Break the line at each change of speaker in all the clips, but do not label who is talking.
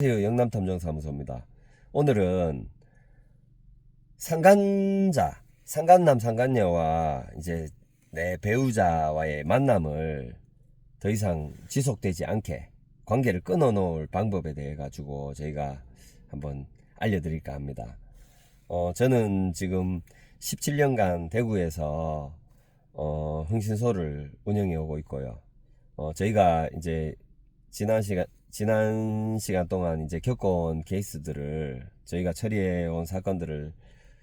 안녕하세요. 영남탐정사무소입니다. 오늘은 상간남 상간녀와 이제 내 배우자와의 만남을 더 이상 지속되지 않게 관계를 끊어놓을 방법에 대해 가지고 저희가 한번 알려드릴까 합니다. 저는 지금 17년간 대구에서 흥신소를 운영해 오고 있고요. 저희가 이제 지난 시간 동안 이제 겪어온 케이스들을 저희가 처리해 온 사건들을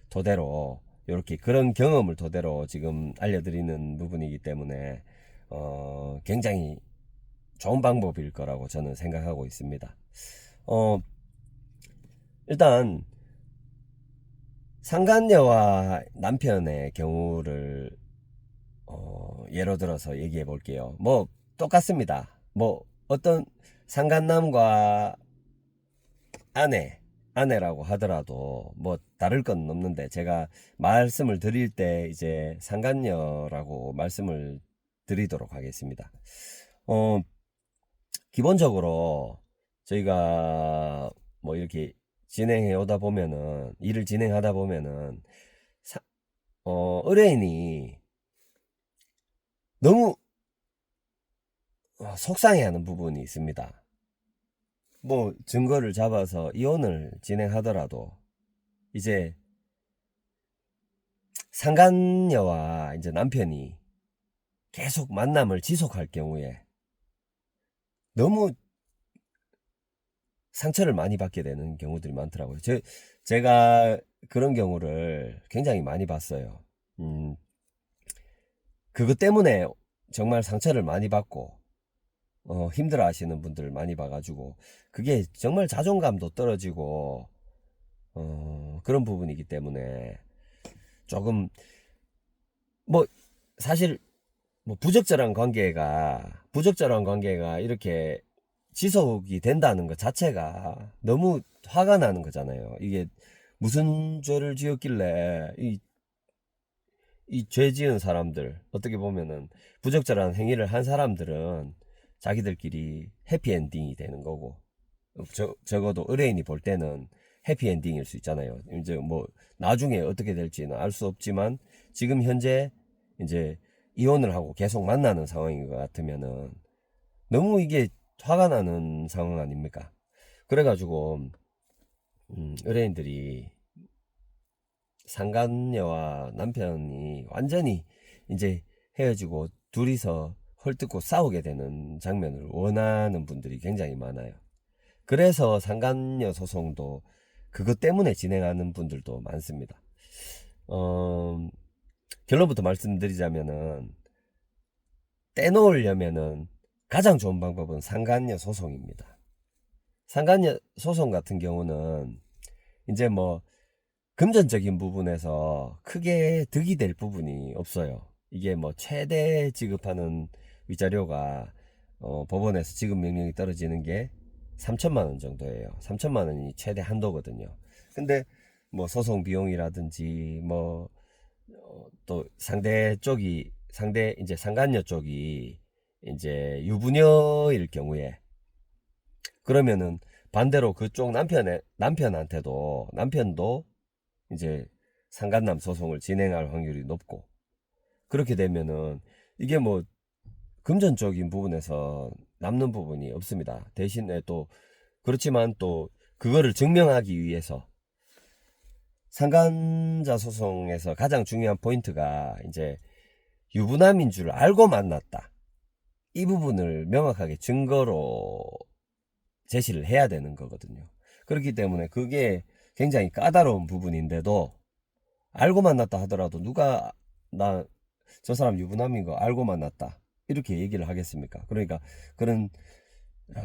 토대로 이렇게 그런 경험을 토대로 지금 알려드리는 부분이기 때문에 굉장히 좋은 방법일 거라고 저는 생각하고 있습니다. 일단 상간녀와 남편의 경우를 예로 들어서 얘기해 볼게요. 뭐 똑같습니다. 뭐 어떤 상간남과 아내라고 하더라도 뭐 다를 건 없는데, 제가 말씀을 드릴 때 이제 상간녀라고 말씀을 드리도록 하겠습니다. 기본적으로 저희가 뭐 이렇게 진행해 오다 보면은, 일을 진행하다 보면은 의뢰인이 너무 속상해하는 부분이 있습니다. 뭐 증거를 잡아서 이혼을 진행하더라도 이제 상간녀와 이제 남편이 계속 만남을 지속할 경우에 너무 상처를 많이 받게 되는 경우들이 많더라고요. 제가 그런 경우를 굉장히 많이 봤어요. 그것 때문에 정말 상처를 많이 받고 힘들어 하시는 분들 많이 봐가지고, 그게 정말 자존감도 떨어지고 그런 부분이기 때문에 조금 뭐 사실 뭐 부적절한 관계가 이렇게 지속이 된다는 것 자체가 너무 화가 나는 거잖아요. 이게 무슨 죄를 지었길래 이 죄 지은 사람들, 어떻게 보면은 부적절한 행위를 한 사람들은 자기들끼리 해피엔딩이 되는 거고, 적어도 의뢰인이 볼 때는 해피엔딩일 수 있잖아요. 이제 뭐 나중에 어떻게 될지는 알 수 없지만 지금 현재 이제 이혼을 하고 계속 만나는 상황인 것 같으면은 너무 이게 화가 나는 상황 아닙니까? 그래가지고 의뢰인들이 상간녀와 남편이 완전히 이제 헤어지고 둘이서 헐뜯고 싸우게 되는 장면을 원하는 분들이 굉장히 많아요. 그래서 상간녀 소송도 그것 때문에 진행하는 분들도 많습니다. 결론부터 말씀드리자면은, 떼놓으려면은 가장 좋은 방법은 상간녀 소송입니다. 상간녀 소송 같은 경우는 이제 뭐 금전적인 부분에서 크게 득이 될 부분이 없어요. 이게 뭐 최대 지급하는 위자료가 법원에서 지급 명령이 떨어지는 게 3천만 원 정도예요. 3천만 원이 최대 한도거든요. 근데 뭐 소송 비용이라든지 뭐 또 상대 이제 상간녀 쪽이 이제 유부녀일 경우에, 그러면은 반대로 그쪽 남편도 이제 상간남 소송을 진행할 확률이 높고, 그렇게 되면은 이게 뭐 금전적인 부분에서 남는 부분이 없습니다. 대신에 또 그렇지만 또 그거를 증명하기 위해서 상간자 소송에서 가장 중요한 포인트가 이제 유부남인 줄 알고 만났다, 이 부분을 명확하게 증거로 제시를 해야 되는 거거든요. 그렇기 때문에 그게 굉장히 까다로운 부분인데도, 알고 만났다 하더라도 누가 저 사람 유부남인 거 알고 만났다 이렇게 얘기를 하겠습니까? 그러니까 그런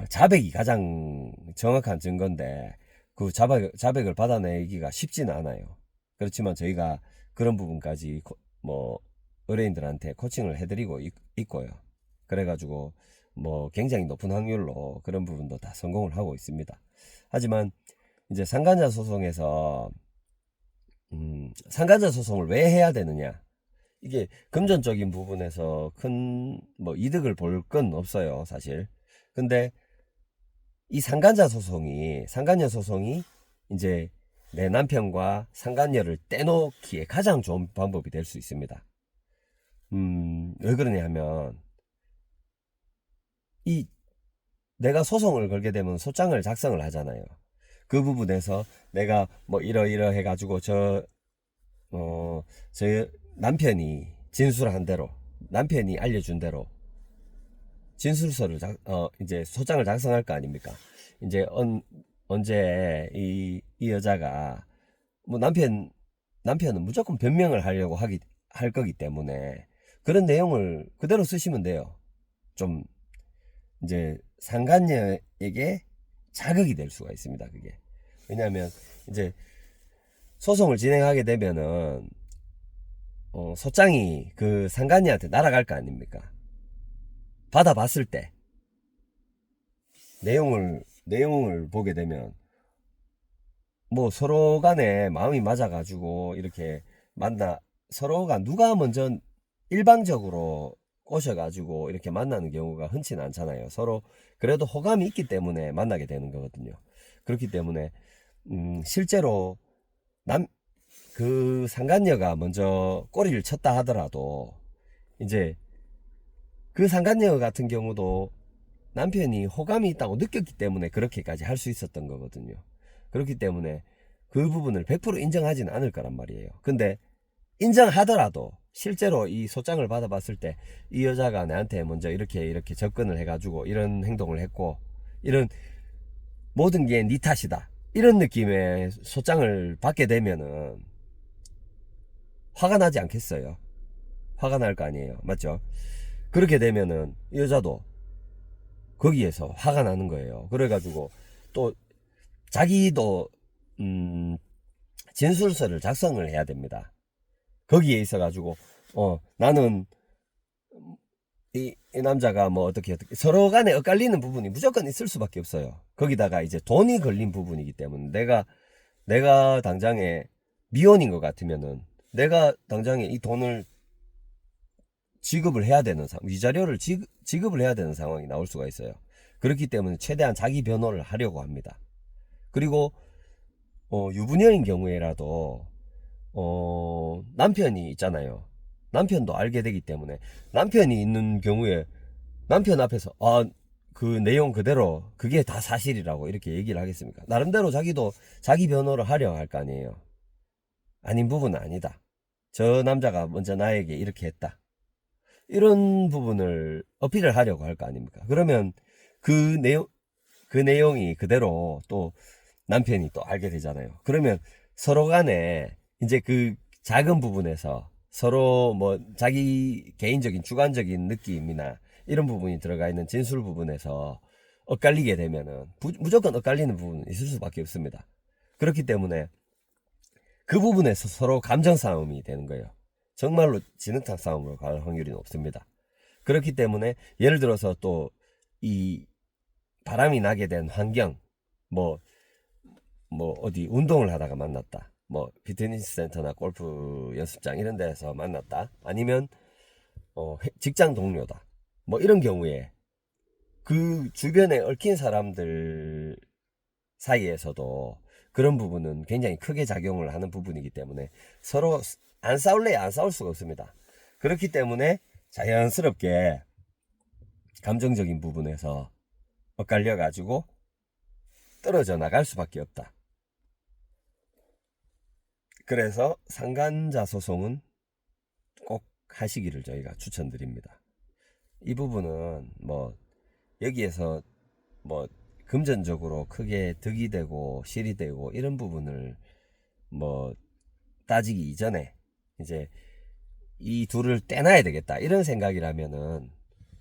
자백이 가장 정확한 증거인데, 그 자백을 받아내기가 쉽지는 않아요. 그렇지만 저희가 그런 부분까지 뭐 의뢰인들한테 코칭을 해드리고 있고요. 그래가지고 뭐 굉장히 높은 확률로 그런 부분도 다 성공을 하고 있습니다. 하지만 이제 상간자 소송에서 상간자 소송을 왜 해야 되느냐, 이게 금전적인 부분에서 큰 뭐 이득을 볼 건 없어요, 사실. 근데 이 상간녀 소송이 이제 내 남편과 상간녀를 떼놓기에 가장 좋은 방법이 될 수 있습니다. 왜 그러냐 하면, 내가 소송을 걸게 되면 소장을 작성을 하잖아요. 그 부분에서 내가 뭐 이러 해가지고 저 남편이 진술한 대로, 남편이 알려준 대로 진술서를 이제 소장을 작성할 거 아닙니까? 이제 언제 이 여자가 뭐 남편은 무조건 변명을 하려고 할 거기 때문에 그런 내용을 그대로 쓰시면 돼요. 좀 이제 상간녀에게 자극이 될 수가 있습니다. 그게 왜냐하면 이제 소송을 진행하게 되면은 소장이 그 상간녀한테 날아갈 거 아닙니까? 받아봤을 때 내용을 보게 되면 뭐 서로 간에 마음이 맞아가지고 이렇게 서로가 누가 먼저 일방적으로 꼬셔가지고 이렇게 만나는 경우가 흔치는 않잖아요. 서로 그래도 호감이 있기 때문에 만나게 되는 거거든요. 그렇기 때문에 실제로 그 상간녀가 먼저 꼬리를 쳤다 하더라도 이제 그 상간녀 같은 경우도 남편이 호감이 있다고 느꼈기 때문에 그렇게까지 할 수 있었던 거거든요. 그렇기 때문에 그 부분을 100% 인정하지는 않을 거란 말이에요. 근데 인정하더라도 실제로 이 소장을 받아봤을 때 이 여자가 나한테 먼저 이렇게 접근을 해가지고 이런 행동을 했고 이런 모든 게 네 탓이다 이런 느낌의 소장을 받게 되면은 화가 나지 않겠어요? 화가 날 거 아니에요. 맞죠? 그렇게 되면은 이 여자도 거기에서 화가 나는 거예요. 그래가지고 또 자기도 진술서를 작성을 해야 됩니다. 거기에 있어가지고 나는 이 남자가 뭐 어떻게 서로 간에 엇갈리는 부분이 무조건 있을 수밖에 없어요. 거기다가 이제 돈이 걸린 부분이기 때문에 내가 당장에 미혼인 것 같으면은 내가 당장에 이 돈을 지급을 해야 되는 위자료를 지급을 해야 되는 상황이 나올 수가 있어요. 그렇기 때문에 최대한 자기 변호를 하려고 합니다. 그리고 유부녀인 경우에라도 남편이 있잖아요. 남편도 알게 되기 때문에 남편이 있는 경우에 남편 앞에서 그 내용 그대로 그게 다 사실이라고 이렇게 얘기를 하겠습니까? 나름대로 자기도 자기 변호를 하려 할 거 아니에요. 아닌 부분은 아니다. 저 남자가 먼저 나에게 이렇게 했다. 이런 부분을 어필을 하려고 할 거 아닙니까? 그러면 그 내용이 그대로 또 남편이 또 알게 되잖아요. 그러면 서로 간에 이제 그 작은 부분에서 서로 뭐 자기 개인적인 주관적인 느낌이나 이런 부분이 들어가 있는 진술 부분에서 엇갈리게 되면은 무조건 엇갈리는 부분은 있을 수밖에 없습니다. 그렇기 때문에 그 부분에서 서로 감정 싸움이 되는 거예요. 정말로 진흙탕 싸움으로 갈 확률이 높습니다. 그렇기 때문에 예를 들어서 또 이 바람이 나게 된 환경, 뭐 어디 운동을 하다가 만났다. 뭐 피트니스 센터나 골프 연습장 이런 데서 만났다. 아니면 직장 동료다. 뭐 이런 경우에 그 주변에 얽힌 사람들 사이에서도 그런 부분은 굉장히 크게 작용을 하는 부분이기 때문에 서로 안 싸울래야 안 싸울 수가 없습니다. 그렇기 때문에 자연스럽게 감정적인 부분에서 엇갈려 가지고 떨어져 나갈 수밖에 없다. 그래서 상간자 소송은 꼭 하시기를 저희가 추천드립니다. 이 부분은 뭐 여기에서 뭐 금전적으로 크게 득이 되고 실이 되고 이런 부분을 뭐 따지기 이전에 이제 이 둘을 떼놔야 되겠다 이런 생각이라면은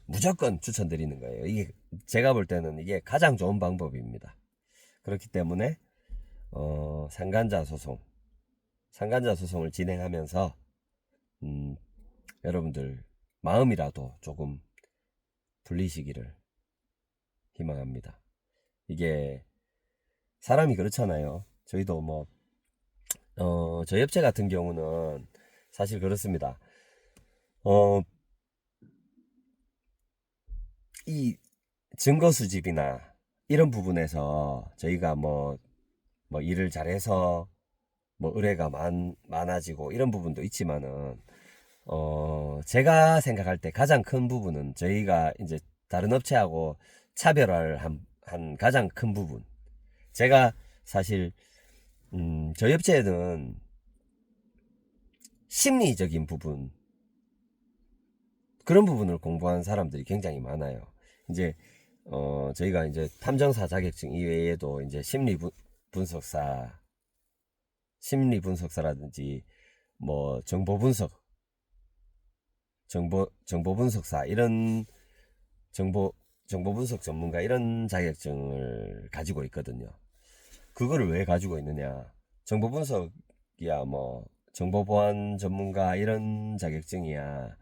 무조건 추천드리는 거예요. 이게 제가 볼 때는 이게 가장 좋은 방법입니다. 그렇기 때문에 상간자 소송을 진행하면서 여러분들 마음이라도 조금 불리시기를 희망합니다. 이게 사람이 그렇잖아요. 저희도 뭐 저희 업체 같은 경우는 사실 그렇습니다. 이 증거 수집이나 이런 부분에서 저희가 뭐 일을 잘해서 뭐 의뢰가 많아지고 이런 부분도 있지만은, 제가 생각할 때 가장 큰 부분은 저희가 이제 다른 업체하고 차별화를 한 가장 큰 부분. 제가 사실, 저희 업체는 심리적인 부분, 그런 부분을 공부한 사람들이 굉장히 많아요. 이제, 저희가 이제 탐정사 자격증 이외에도 이제 심리분석사라든지 뭐 정보분석사, 이런 정보분석 전문가, 이런 자격증을 가지고 있거든요. 그거를 왜 가지고 있느냐? 정보분석이야 뭐 정보보안 전문가 이런 자격증이야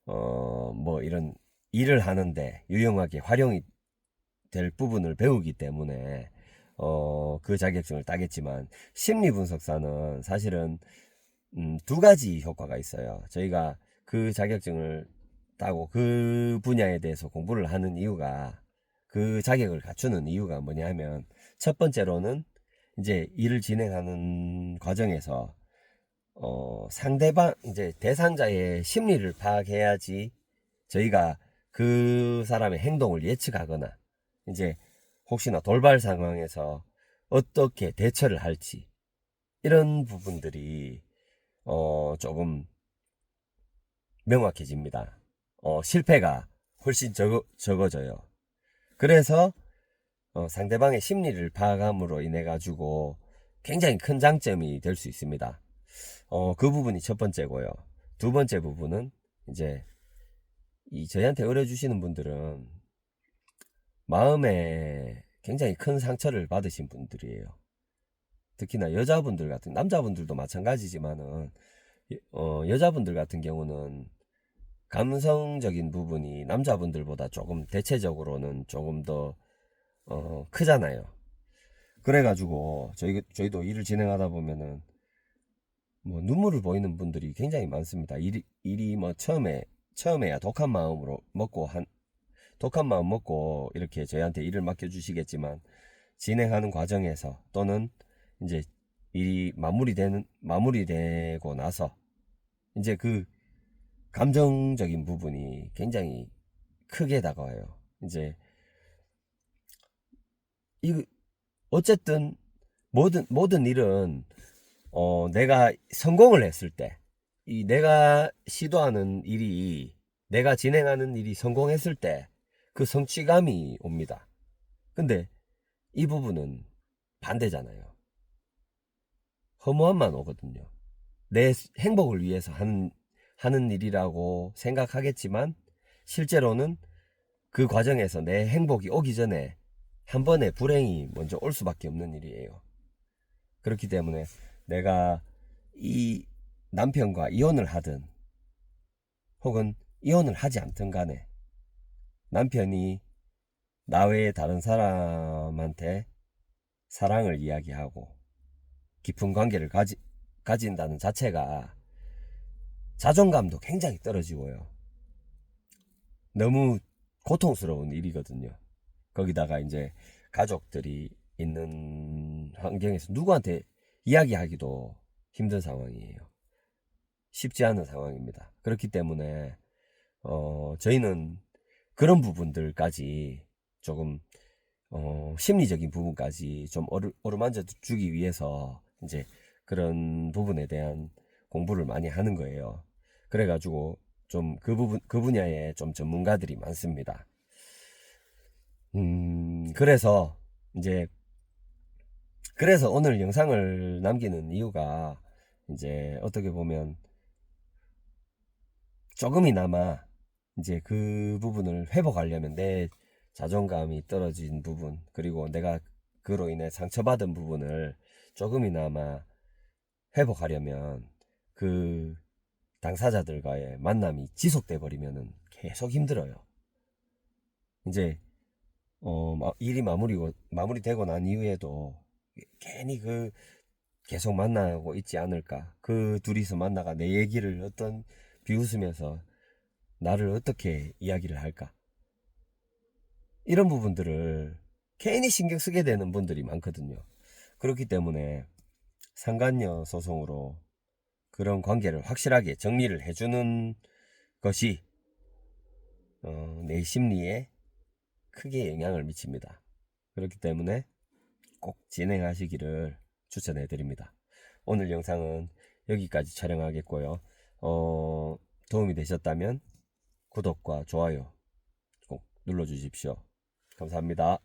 뭐 이런 일을 하는데 유용하게 활용이 될 부분을 배우기 때문에 그 자격증을 따겠지만, 심리분석사는 사실은 두 가지 효과가 있어요. 저희가 그 자격증을 따고 그 분야에 대해서 공부를 하는 이유가, 그 자격을 갖추는 이유가 뭐냐면, 첫 번째로는 이제 일을 진행하는 과정에서 상대방, 이제 대상자의 심리를 파악해야지 저희가 그 사람의 행동을 예측하거나, 이제 혹시나 돌발 상황에서 어떻게 대처를 할지, 이런 부분들이 조금 명확해집니다. 실패가 훨씬 적어져요. 그래서 상대방의 심리를 파악함으로 인해 가지고 굉장히 큰 장점이 될 수 있습니다. 그 부분이 첫 번째고요. 두 번째 부분은 이제 저희한테 의뢰 주시는 분들은 마음에 굉장히 큰 상처를 받으신 분들이에요. 특히나 여자분들 같은, 남자분들도 마찬가지지만은 여자분들 같은 경우는 감성적인 부분이 남자분들보다 조금 대체적으로는 조금 더 크잖아요. 그래가지고 저희도 일을 진행하다 보면은 뭐 눈물을 보이는 분들이 굉장히 많습니다. 일이 뭐 처음에야 독한 마음 먹고 이렇게 저희한테 일을 맡겨주시겠지만, 진행하는 과정에서 또는 이제 일이 마무리되고 나서 이제 그 감정적인 부분이 굉장히 크게 다가와요. 이제 이 어쨌든 모든 일은 내가 성공을 했을 때, 이 내가 시도하는 일이, 내가 진행하는 일이 성공했을 때 그 성취감이 옵니다. 근데 이 부분은 반대잖아요. 허무함만 오거든요. 내 행복을 위해서 하는 일이라고 생각하겠지만, 실제로는 그 과정에서 내 행복이 오기 전에 한 번의 불행이 먼저 올 수밖에 없는 일이에요. 그렇기 때문에 내가 이 남편과 이혼을 하든 혹은 이혼을 하지 않든 간에, 남편이 나 외에 다른 사람한테 사랑을 이야기하고 깊은 관계를 가진다는 자체가 자존감도 굉장히 떨어지고요. 너무 고통스러운 일이거든요. 거기다가 이제 가족들이 있는 환경에서 누구한테 이야기하기도 힘든 상황이에요. 쉽지 않은 상황입니다. 그렇기 때문에 저희는 그런 부분들까지 조금 심리적인 부분까지 좀 어루만져 주기 위해서 이제 그런 부분에 대한 공부를 많이 하는 거예요. 그래가지고 좀 그 분야에 좀 전문가들이 많습니다. 그래서 이제 그래서 오늘 영상을 남기는 이유가, 이제 어떻게 보면 조금이나마 이제 그 부분을 회복하려면, 내 자존감이 떨어진 부분, 그리고 내가 그로 인해 상처받은 부분을 조금이나마 회복하려면, 그 당사자들과의 만남이 지속돼 버리면은 계속 힘들어요. 이제 일이 마무리되고 난 이후에도 괜히 계속 만나고 있지 않을까, 그 둘이서 만나가 내 얘기를 비웃으면서 나를 어떻게 이야기를 할까, 이런 부분들을 괜히 신경 쓰게 되는 분들이 많거든요. 그렇기 때문에 상간녀 소송으로 그런 관계를 확실하게 정리를 해주는 것이 내 심리에 크게 영향을 미칩니다. 그렇기 때문에 꼭 진행하시기를 추천해 드립니다. 오늘 영상은 여기까지 촬영하겠고요. 도움이 되셨다면 구독과 좋아요 꼭 눌러주십시오. 감사합니다.